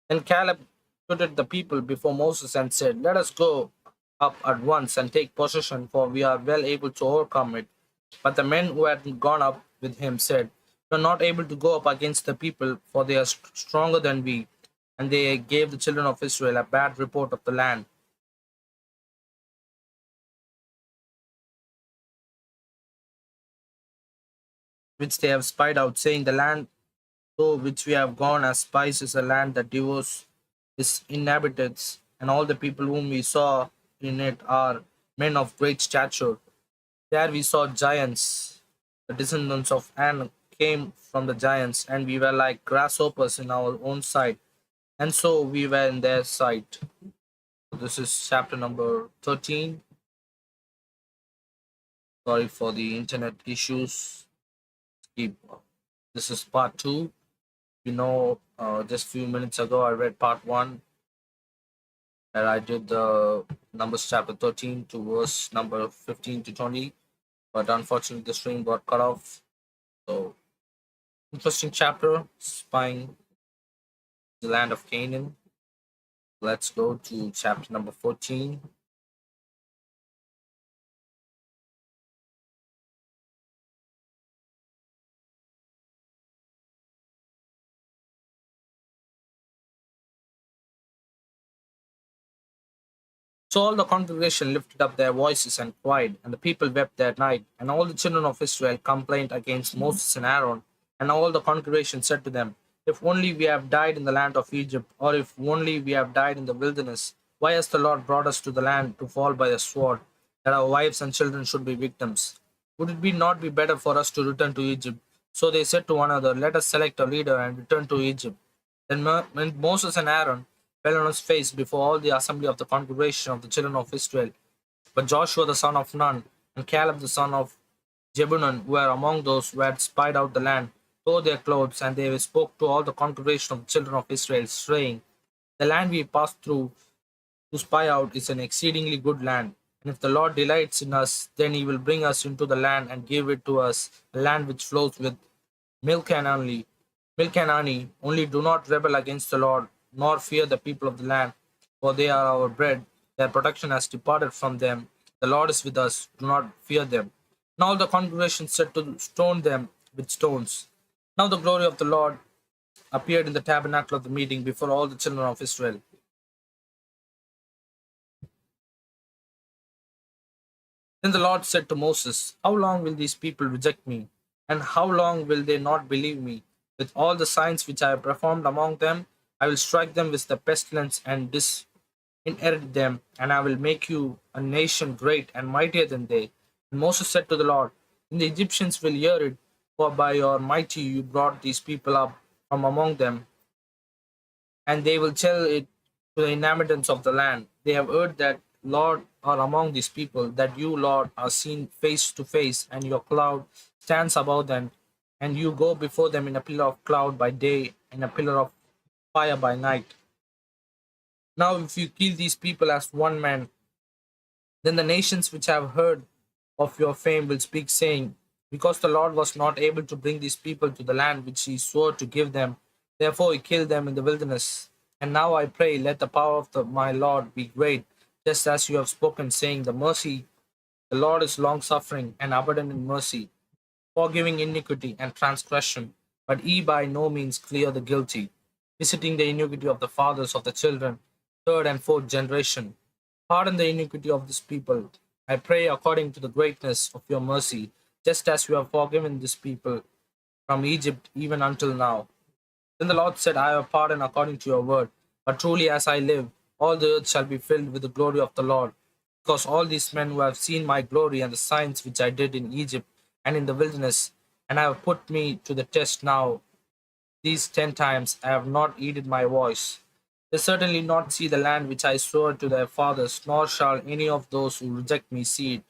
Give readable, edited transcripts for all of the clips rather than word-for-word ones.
Then Caleb put the people before Moses and said, "Let us go up at once and take possession, for we are well able to overcome it." But the men who had gone up with him said, "We are not able to go up against the people, for they are stronger than we." And they gave the children of Israel a bad report of the land which they have spied out, saying, "The land through which we have gone as spies is a land that devours its inhabitants, and all the people whom we saw in it are men of great stature. There we saw giants. The descendants of An came from the giants, and we were like grasshoppers in our own sight, and so we were in their sight." This is chapter number 13. Sorry for the internet issues. Keep. This is part 2. Just few minutes ago I read part 1, and I did the Numbers chapter 13 to verse number 15 to 20, but unfortunately the stream got cut off. So, interesting chapter, spying the land of Canaan. Let's go to chapter number 14. So all the congregation lifted up their voices and cried, and the people wept that night. And all the children of Israel complained against Moses and Aaron. And all the congregation said to them, "If only we have died in the land of Egypt, or if only we have died in the wilderness. Why has the Lord brought us to the land to fall by the sword, that our wives and children should be victims? Would it not be better for us to return to Egypt?" So they said to one another, "Let us select a leader and return to Egypt." Then when Moses and Aaron fell on his face before all the assembly of the congregation of the children of Israel. But Joshua the son of Nun and Caleb the son of Jebunun were among those who had spied out the land, tore their clothes, and they spoke to all the congregation of the children of Israel, saying, "The land we passed through to spy out is an exceedingly good land. And if the Lord delights in us, then he will bring us into the land and give it to us, a land which flows with milk and honey. Only do not rebel against the Lord, nor fear the people of the land, for they are our bread. Their protection has departed from them. The Lord is with us. Do not fear them." Now all the congregation said to stone them with stones. Now the glory of the Lord appeared in the tabernacle of the meeting before all the children of Israel. Then the Lord said to Moses, "How long will these people reject me? And how long will they not believe me? With all the signs which I have performed among them, I will strike them with the pestilence and disinherit them, and I will make you a nation great and mightier than they." And Moses said to the Lord, "And the Egyptians will hear it, for by your mighty you brought these people up from among them, and they will tell it to the inhabitants of the land. They have heard that, Lord, are among these people, that you, Lord, are seen face to face, and your cloud stands above them, and you go before them in a pillar of cloud by day and a pillar of fire by night. Now, if you kill these people as one man, then the nations which have heard of your fame will speak, saying, because the Lord was not able to bring these people to the land which he swore to give them, therefore he killed them in the wilderness. And now I pray, let the power of my Lord be great, just as you have spoken, saying, the Lord is long suffering and abundant in mercy, forgiving iniquity and transgression, but he by no means clear the guilty, visiting the iniquity of the fathers of the children, third and fourth generation. Pardon the iniquity of this people. I pray according to the greatness of your mercy, just as you have forgiven this people from Egypt even until now. Then the Lord said, I have pardoned according to your word. But truly as I live, all the earth shall be filled with the glory of the Lord. Because all these men who have seen my glory and the signs which I did in Egypt and in the wilderness, and have put me to the test now, these 10 times I have not heeded my voice. They certainly not see the land which I swore to their fathers, nor shall any of those who reject me see it.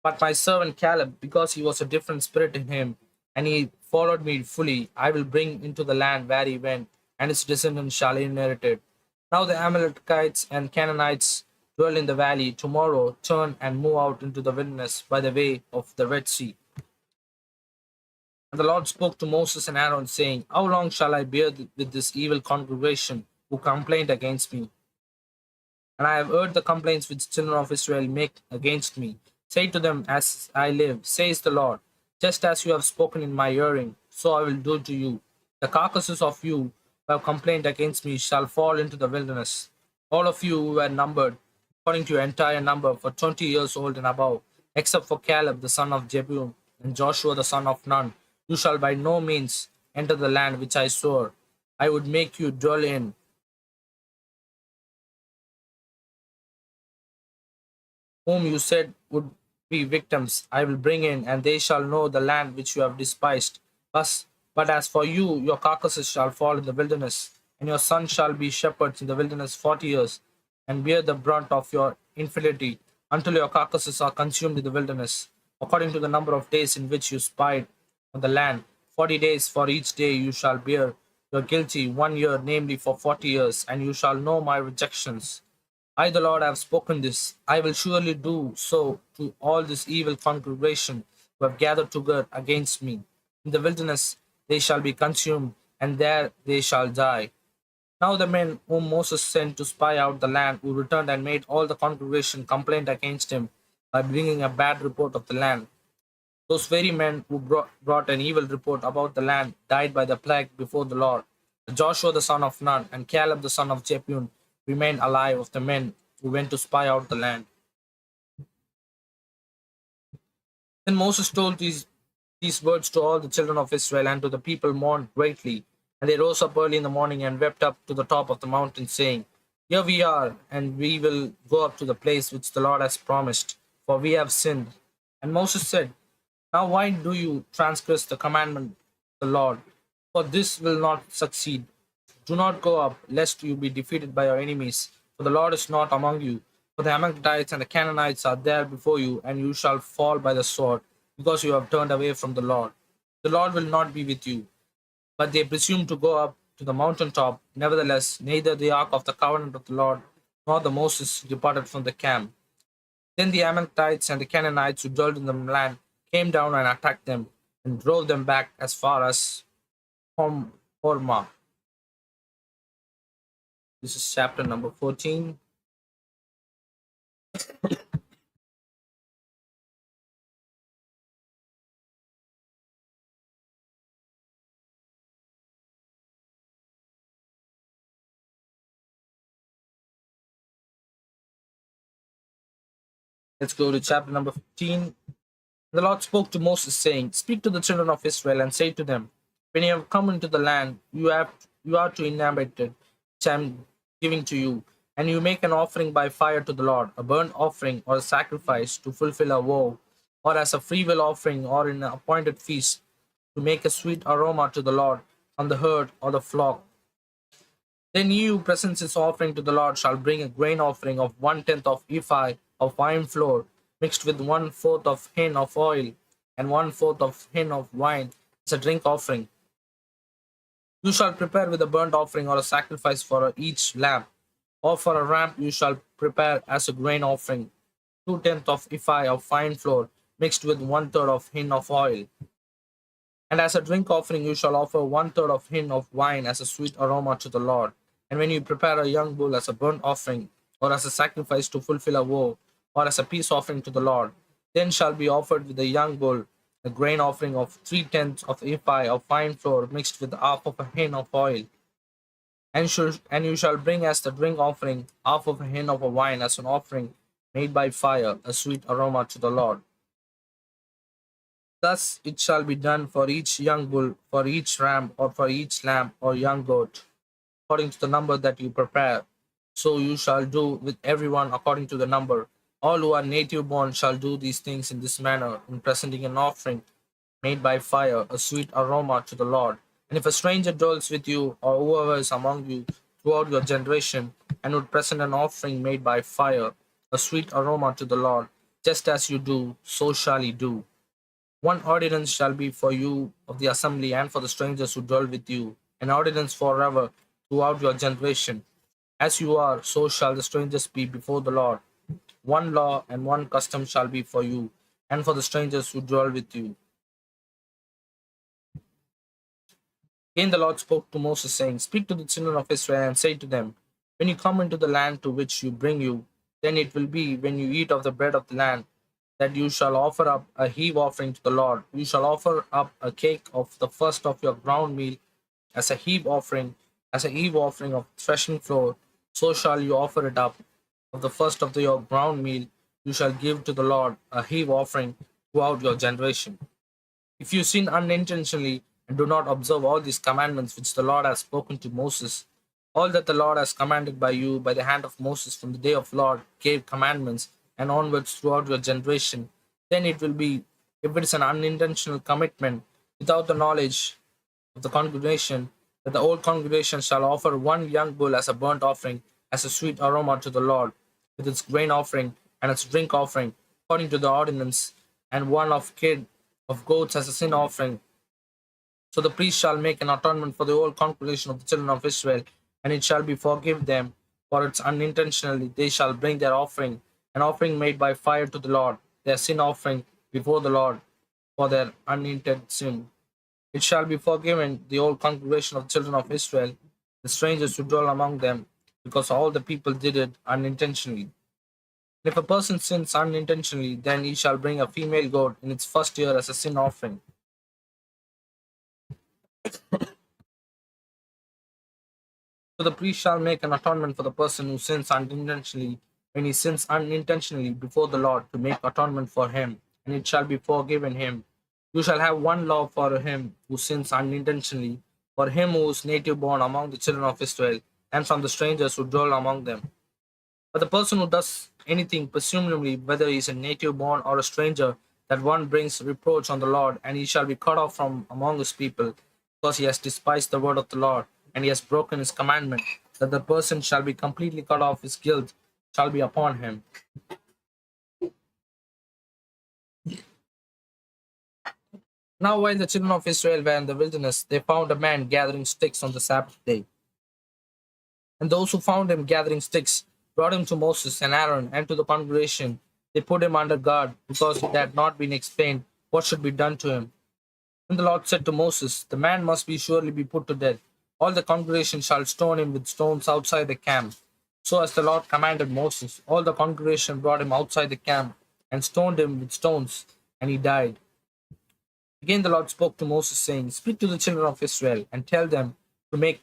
But my servant Caleb, because he was a different spirit in him, and he followed me fully, I will bring into the land where he went, and his descendants shall inherit it. Now the Amalekites and Canaanites dwell in the valley. Tomorrow turn and move out into the wilderness by the way of the Red Sea. And the Lord spoke to Moses and Aaron, saying, How long shall I bear with this evil congregation who complained against me? And I have heard the complaints which the children of Israel make against me. Say to them, As I live, says the Lord, just as you have spoken in my hearing, so I will do to you. The carcasses of you who have complained against me shall fall into the wilderness. All of you who were numbered, according to your entire number, for 20 years old and above, except for Caleb the son of Jephunneh and Joshua the son of Nun, you shall by no means enter the land which I swore I would make you dwell in, whom you said would be victims, I will bring in, and they shall know the land which you have despised. But as for you, your carcasses shall fall in the wilderness, and your sons shall be shepherds in the wilderness 40 years, and bear the brunt of your infidelity, until your carcasses are consumed in the wilderness, according to the number of days in which you spied on the land. 40 days for each day you shall bear your guilty 1 year, namely for 40 years, and you shall know my rejections. I, the Lord, have spoken this. I will surely do so to all this evil congregation who have gathered together against me. In the wilderness they shall be consumed, and there they shall die. Now the men whom Moses sent to spy out the land, who returned and made all the congregation complain against him by bringing a bad report of the land. Those very men who brought an evil report about the land died by the plague before the Lord. Joshua the son of Nun and Caleb the son of Jephunneh remained alive of the men who went to spy out the land. Then Moses told these words to all the children of Israel, and to the people mourned greatly. And they rose up early in the morning and wept up to the top of the mountain, saying, Here we are, and we will go up to the place which the Lord has promised, for we have sinned. And Moses said, Now why do you transgress the commandment of the Lord? For this will not succeed. Do not go up, lest you be defeated by your enemies, for the Lord is not among you. For the Amalekites and the Canaanites are there before you, and you shall fall by the sword, because you have turned away from the Lord. The Lord will not be with you. But they presumed to go up to the mountain top. Nevertheless, neither the ark of the covenant of the Lord nor the Moses departed from the camp. Then the Amalekites and the Canaanites who dwelt in the land came down and attacked them, and drove them back as far as Hormah. This is chapter number 14. Let's go to chapter number 15. The Lord spoke to Moses, saying, Speak to the children of Israel and say to them, When you have come into the land, you are to inhabit it, which I am giving to you, and you make an offering by fire to the Lord, a burnt offering or a sacrifice to fulfill a vow, or as a freewill offering or in an appointed feast, to make a sweet aroma to the Lord from the herd or the flock. Then he who presents his offering to the Lord shall bring a grain offering of 1/10 of ephah of wine flour, mixed with 1/4 of hin of oil, and 1/4 of hin of wine as a drink offering. You shall prepare with a burnt offering or a sacrifice for each lamb, or for a ram you shall prepare as a grain offering 2/10 of ephah of fine flour, mixed with 1/3 of hin of oil. And as a drink offering, you shall offer 1/3 of hin of wine as a sweet aroma to the Lord. And when you prepare a young bull as a burnt offering, or as a sacrifice to fulfill a vow, or as a peace offering to the Lord, then shall be offered with the young bull a grain offering of 3/10 of ephah of fine flour mixed with half of a hin of oil. And you shall bring as the drink offering half of a hin of a wine as an offering made by fire, a sweet aroma to the Lord. Thus it shall be done for each young bull, for each ram, or for each lamb or young goat, according to the number that you prepare. So you shall do with everyone according to the number. All who are native born shall do these things in this manner, in presenting an offering made by fire, a sweet aroma to the Lord. And if a stranger dwells with you, or whoever is among you throughout your generation, and would present an offering made by fire, a sweet aroma to the Lord, just as you do, so shall he do. One ordinance shall be for you of the assembly and for the strangers who dwell with you, an ordinance forever throughout your generation. As you are, so shall the strangers be before the Lord. One law and one custom shall be for you and for the strangers who dwell with you. Again, the Lord spoke to Moses, saying, Speak to the children of Israel and say to them, When you come into the land to which you bring you, then it will be when you eat of the bread of the land that you shall offer up a heave offering to the Lord. You shall offer up a cake of the first of your ground meal as a heave offering of threshing flour. So shall you offer it up. Of the first of your ground meal you shall give to the Lord a heave offering throughout your generation. If you sin unintentionally and do not observe all these commandments which the Lord has spoken to Moses, all that the Lord has commanded by you by the hand of Moses from the day of Lord gave commandments and onwards throughout your generation, then it will be, if it is an unintentional commitment without the knowledge of the congregation, that the whole congregation shall offer one young bull as a burnt offering, as a sweet aroma to the Lord, with its grain offering and its drink offering, according to the ordinance, and one of kid of goats as a sin offering. So the priest shall make an atonement for the whole congregation of the children of Israel, and it shall be forgive them, for it's unintentionally they shall bring their offering, an offering made by fire to the Lord, their sin offering before the Lord, for their unintended sin. It shall be forgiven the whole congregation of the children of Israel, the strangers who dwell among them, because all the people did it unintentionally. If a person sins unintentionally, then he shall bring a female goat in its first year as a sin offering. So the priest shall make an atonement for the person who sins unintentionally, when he sins unintentionally before the Lord, to make atonement for him, and it shall be forgiven him. You shall have one law for him who sins unintentionally, for him who is native born among the children of Israel, and from the strangers who dwell among them. But the person who does anything, presumably whether he is a native born or a stranger, that one brings reproach on the Lord, and he shall be cut off from among his people, because he has despised the word of the Lord, and he has broken his commandment, that the person shall be completely cut off, his guilt shall be upon him. Now, while the children of Israel were in the wilderness, they found a man gathering sticks on the Sabbath day. And those who found him gathering sticks brought him to Moses and Aaron and to the congregation. They put him under guard, because it had not been explained what should be done to him. Then the Lord said to Moses, The man must be surely be put to death. All the congregation shall stone him with stones outside the camp. So as the Lord commanded Moses, all the congregation brought him outside the camp and stoned him with stones, and he died. Again the Lord spoke to Moses, saying, Speak to the children of Israel, and tell them to make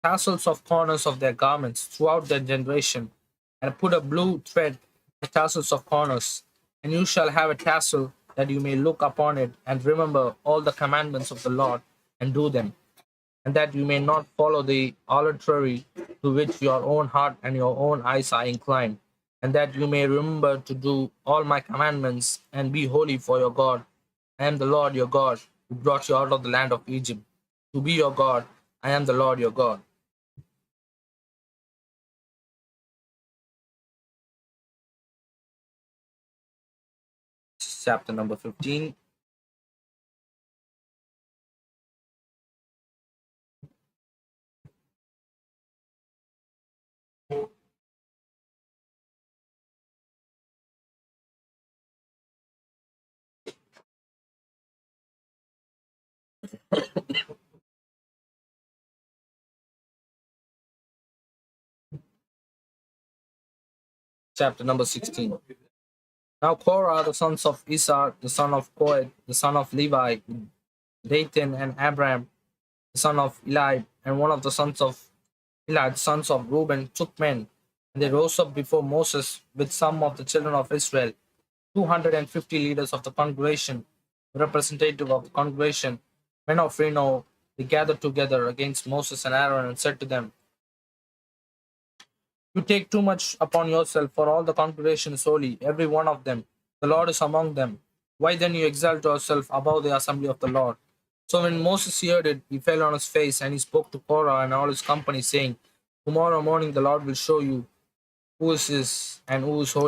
tassels of corners of their garments throughout their generation, and put a blue thread in the tassels of corners. And you shall have a tassel, that you may look upon it and remember all the commandments of the Lord and do them, and that you may not follow the arbitrary to which your own heart and your own eyes are inclined, and that you may remember to do all my commandments and be holy for your God. I am the Lord your God, who brought you out of the land of Egypt. To be your God, I am the Lord your God. Chapter number 15. Chapter number 16. Now Korah, the sons of Isar, the son of Koed, the son of Levi, Dathan and Abram, the son of Eli, and one of the sons of Eli, the sons of Reuben, took men, and they rose up before Moses with some of the children of Israel, 250 leaders of the congregation, representative of the congregation, men of Reno. They gathered together against Moses and Aaron and said to them, You take too much upon yourself, for all the congregation is holy, every one of them. The Lord is among them. Why then you exalt yourself above the assembly of the Lord? So when Moses heard it, he fell on his face, and he spoke to Korah and all his company, saying, Tomorrow morning the Lord will show you who is and who is holy.